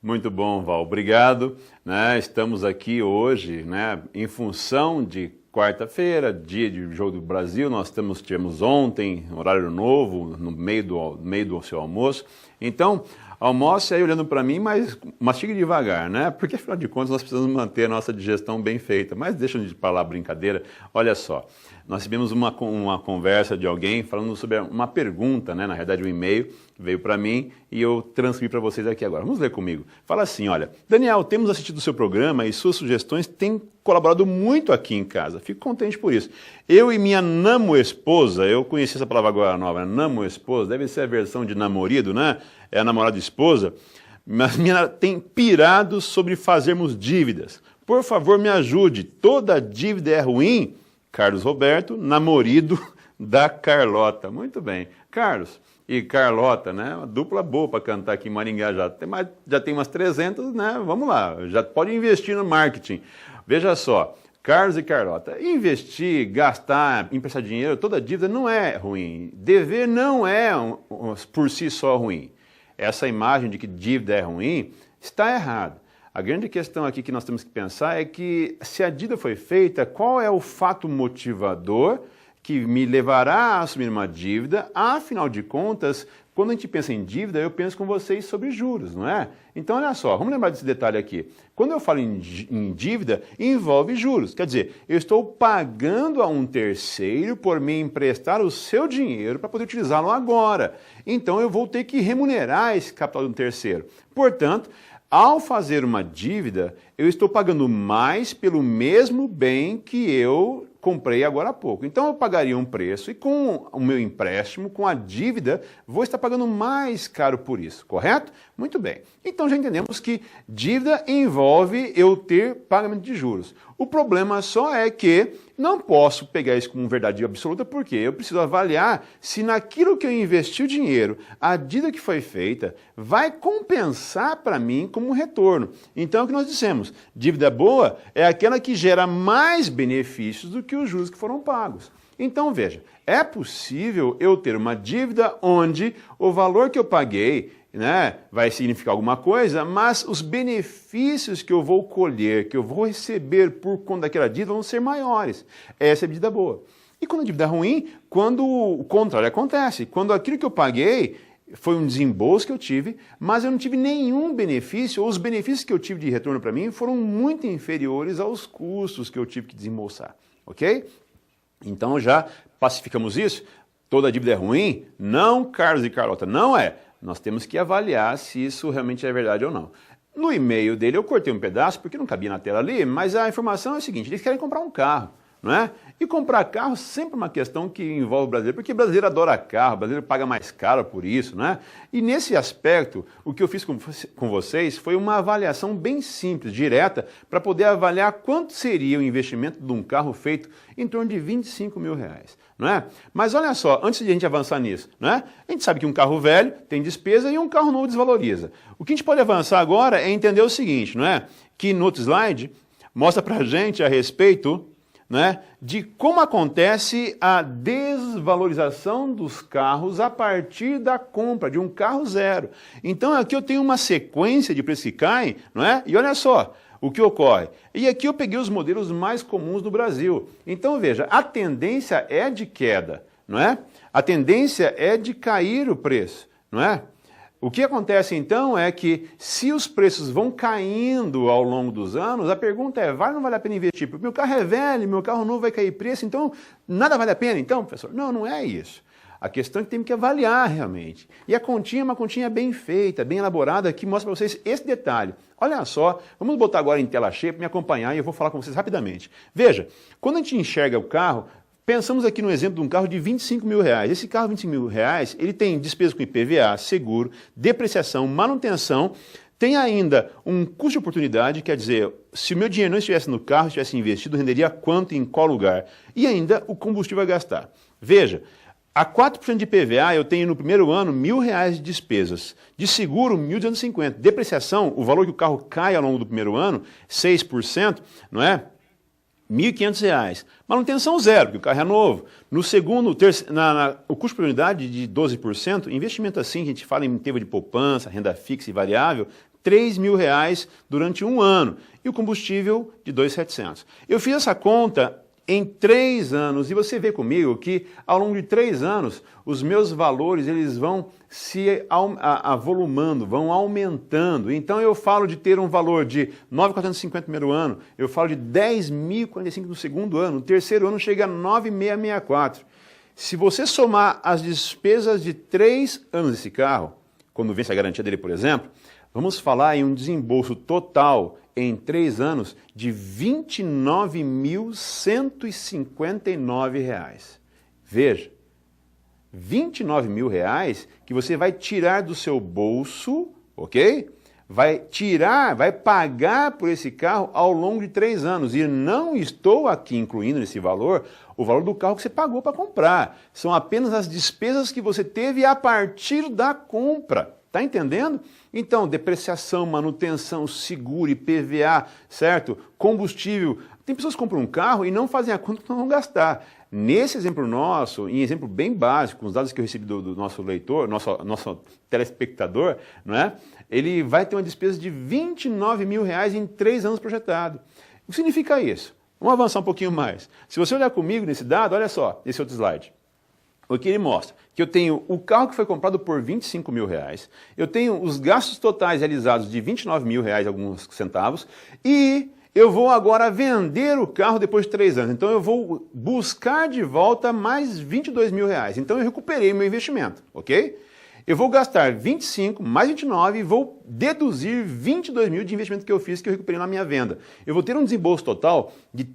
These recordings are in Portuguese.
Muito bom, Val. Obrigado. Estamos aqui hoje, em função de quarta-feira, dia de Jogo do Brasil. Nós tivemos ontem, horário novo, no meio do seu almoço. Então, almoce aí olhando para mim, mas mastigue devagar, Porque, afinal de contas, nós precisamos manter a nossa digestão bem feita. Mas deixa de falar brincadeira. Olha só, nós tivemos uma conversa de alguém falando sobre uma pergunta, na realidade um e-mail que veio para mim e eu transcrevi para vocês aqui agora. Vamos ler comigo. Fala assim, olha, Daniel, temos assistido o seu programa e suas sugestões têm colaborado muito aqui em casa. Fico contente por isso. Eu e minha namo-esposa, eu conheci essa palavra agora nova, namo-esposa, deve ser a versão de namorado, É a namorada esposa, mas minha tem pirado sobre fazermos dívidas. Por favor, me ajude. Toda dívida é ruim? Carlos Roberto, namorado da Carlota. Muito bem. Carlos e Carlota, uma dupla boa para cantar aqui em Maringá já. Já tem umas 300, Vamos lá, já pode investir no marketing. Veja só, Carlos e Carlota, investir, gastar, emprestar dinheiro, toda dívida não é ruim. Dever não é por si só ruim. Essa imagem de que dívida é ruim está errada. A grande questão aqui que nós temos que pensar é que se a dívida foi feita, qual é o fato motivador que me levará a assumir uma dívida? Afinal de contas, quando a gente pensa em dívida, eu penso com vocês sobre juros, não é? Então, olha só, vamos lembrar desse detalhe aqui. Quando eu falo em dívida, envolve juros. Quer dizer, eu estou pagando a um terceiro por me emprestar o seu dinheiro para poder utilizá-lo agora. Então, eu vou ter que remunerar esse capital de um terceiro. Portanto, ao fazer uma dívida, eu estou pagando mais pelo mesmo bem que eu comprei agora há pouco. Então eu pagaria um preço e com o meu empréstimo, com a dívida, vou estar pagando mais caro por isso, correto? Muito bem. Então já entendemos que dívida envolve eu ter pagamento de juros. O problema só é que não posso pegar isso como verdade absoluta, porque eu preciso avaliar se naquilo que eu investi o dinheiro, a dívida que foi feita, vai compensar para mim como retorno. Então é o que nós dissemos, dívida boa é aquela que gera mais benefícios do que os juros que foram pagos. Então veja, é possível eu ter uma dívida onde o valor que eu paguei vai significar alguma coisa, mas os benefícios que eu vou colher, que eu vou receber por conta daquela dívida vão ser maiores. Essa é a dívida boa. E quando a dívida é ruim, quando o contrário acontece, quando aquilo que eu paguei foi um desembolso que eu tive, mas eu não tive nenhum benefício, ou os benefícios que eu tive de retorno para mim foram muito inferiores aos custos que eu tive que desembolsar, ok? Então já pacificamos isso? Toda dívida é ruim? Não, Carlos e Carlota, não é. Nós temos que avaliar se isso realmente é verdade ou não. No e-mail dele eu cortei um pedaço, porque não cabia na tela ali, mas a informação é a seguinte, eles querem comprar um carro, não é? E comprar carro sempre é uma questão que envolve o brasileiro, porque o brasileiro adora carro, o brasileiro paga mais caro por isso, não é? E nesse aspecto, o que eu fiz com vocês foi uma avaliação bem simples, direta, para poder avaliar quanto seria o investimento de um carro feito em torno de R$25 mil, não é? Mas olha só, antes de a gente avançar nisso, não é? A gente sabe que um carro velho tem despesa e um carro novo desvaloriza. O que a gente pode avançar agora é entender o seguinte, não é? Que no outro slide mostra para a gente a respeito de como acontece a desvalorização dos carros a partir da compra de um carro zero. Então aqui eu tenho uma sequência de preços que caem, não é? E olha só o que ocorre. E aqui eu peguei os modelos mais comuns no Brasil. Então veja, a tendência é de queda, não é? A tendência é de cair o preço, não é? O que acontece então é que se os preços vão caindo ao longo dos anos, a pergunta é, vale ou não vale a pena investir? Porque meu carro é velho, meu carro novo vai cair preço, então nada vale a pena então, professor? Não, não é isso. A questão é que temos que avaliar realmente. E a continha é uma continha bem feita, bem elaborada, que mostra para vocês esse detalhe. Olha só, vamos botar agora em tela cheia para me acompanhar e eu vou falar com vocês rapidamente. Veja, quando a gente enxerga o carro, pensamos aqui no exemplo de um carro de R$25 mil. Esse carro de R$25 mil, ele tem despesa com IPVA, seguro, depreciação, manutenção, tem ainda um custo de oportunidade, quer dizer, se o meu dinheiro não estivesse no carro, estivesse investido, renderia quanto e em qual lugar? E ainda o combustível a gastar. Veja, a 4% de IPVA eu tenho no primeiro ano R$1.000 de despesas, de seguro R$1.250, depreciação, o valor que o carro cai ao longo do primeiro ano, 6%, não é? R$1.500. Manutenção zero, porque o carro é novo. No segundo, o custo por unidade de 12%, investimento assim, que a gente fala em tema de poupança, renda fixa e variável, R$3.000 durante um ano e o combustível de R$2.700. Eu fiz essa conta em 3 anos, e você vê comigo que ao longo de 3 anos, os meus valores eles vão se avolumando, vão aumentando. Então eu falo de ter um valor de 9.450 no primeiro ano, eu falo de 10.045 no segundo ano, no terceiro ano chega a 9.664. Se você somar as despesas de 3 anos desse carro, quando vence a garantia dele, por exemplo, vamos falar em um desembolso total em 3 anos de R$ 29.159. Veja, R$ 29.000 que você vai tirar do seu bolso, ok? Vai pagar por esse carro ao longo de 3 anos. E não estou aqui incluindo nesse valor o valor do carro que você pagou para comprar. São apenas as despesas que você teve a partir da compra. Está entendendo? Então, depreciação, manutenção, seguro, IPVA, certo? Combustível. Tem pessoas que compram um carro e não fazem a conta que não vão gastar. Nesse exemplo nosso, em exemplo bem básico, com os dados que eu recebi do nosso leitor, nosso telespectador, não é? Ele vai ter uma despesa de R$ 29.000 em 3 anos projetado. O que significa isso? Vamos avançar um pouquinho mais. Se você olhar comigo nesse dado, olha só, esse outro slide. O que ele mostra? Que eu tenho o carro que foi comprado por R$ 25.000, eu tenho os gastos totais realizados de R$ 29.000, alguns centavos, e eu vou agora vender o carro depois de 3 anos. Então eu vou buscar de volta mais R$ 22.000. Então eu recuperei meu investimento, ok? Eu vou gastar 25 mais 29 e vou deduzir 22.000 de investimento que eu fiz, que eu recuperei na minha venda. Eu vou ter um desembolso total de R$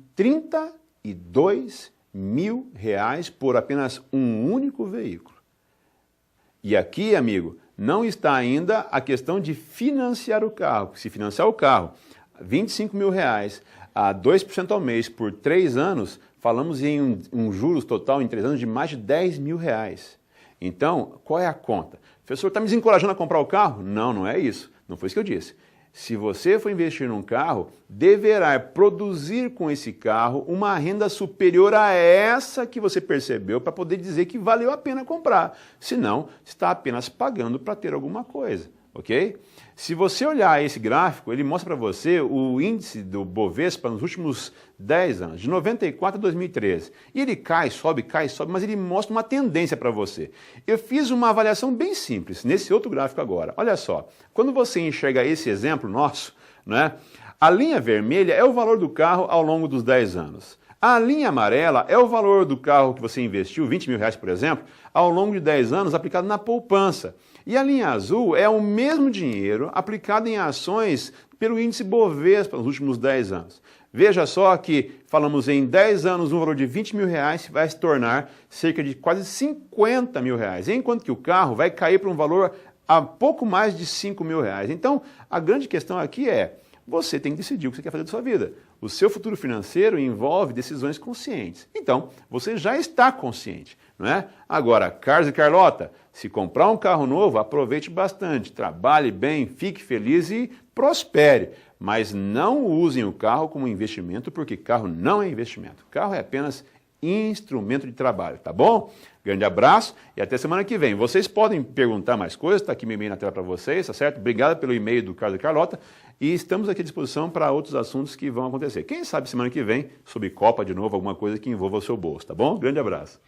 32.000 por apenas um único veículo. E aqui, amigo, não está ainda a questão de financiar o carro. Se financiar o carro R$ 25.000 a 2% ao mês por 3 anos, falamos em um juros total em 3 anos de mais de R$ 10.000. Então, qual é a conta? O professor está me desencorajando a comprar o carro? Não, não é isso. Não foi isso que eu disse. Se você for investir num carro, deverá produzir com esse carro uma renda superior a essa que você percebeu para poder dizer que valeu a pena comprar. Senão, está apenas pagando para ter alguma coisa, ok? Se você olhar esse gráfico, ele mostra para você o índice do Bovespa nos últimos 10 anos, de 94 a 2013. E ele cai, sobe, mas ele mostra uma tendência para você. Eu fiz uma avaliação bem simples nesse outro gráfico agora. Olha só, quando você enxerga esse exemplo nosso, né, a linha vermelha é o valor do carro ao longo dos 10 anos. A linha amarela é o valor do carro que você investiu, R$ 20.000, por exemplo, ao longo de 10 anos aplicado na poupança. E a linha azul é o mesmo dinheiro aplicado em ações pelo índice Bovespa nos últimos 10 anos. Veja só que falamos em 10 anos um valor de R$ 20.000 vai se tornar cerca de quase R$ 50.000, enquanto que o carro vai cair para um valor a pouco mais de R$ 5.000. Então, a grande questão aqui é, você tem que decidir o que você quer fazer da sua vida. O seu futuro financeiro envolve decisões conscientes. Então, você já está consciente, não é? Agora, Carlos e Carlota, se comprar um carro novo, aproveite bastante, trabalhe bem, fique feliz e prospere. Mas não usem o carro como investimento, porque carro não é investimento. Carro é apenas instrumento de trabalho, tá bom? Grande abraço e até semana que vem. Vocês podem perguntar mais coisas, está aqui meu e-mail na tela para vocês, tá certo? Obrigado pelo e-mail do Carlos e Carlota e estamos aqui à disposição para outros assuntos que vão acontecer. Quem sabe semana que vem, sobre Copa de novo, alguma coisa que envolva o seu bolso, tá bom? Grande abraço.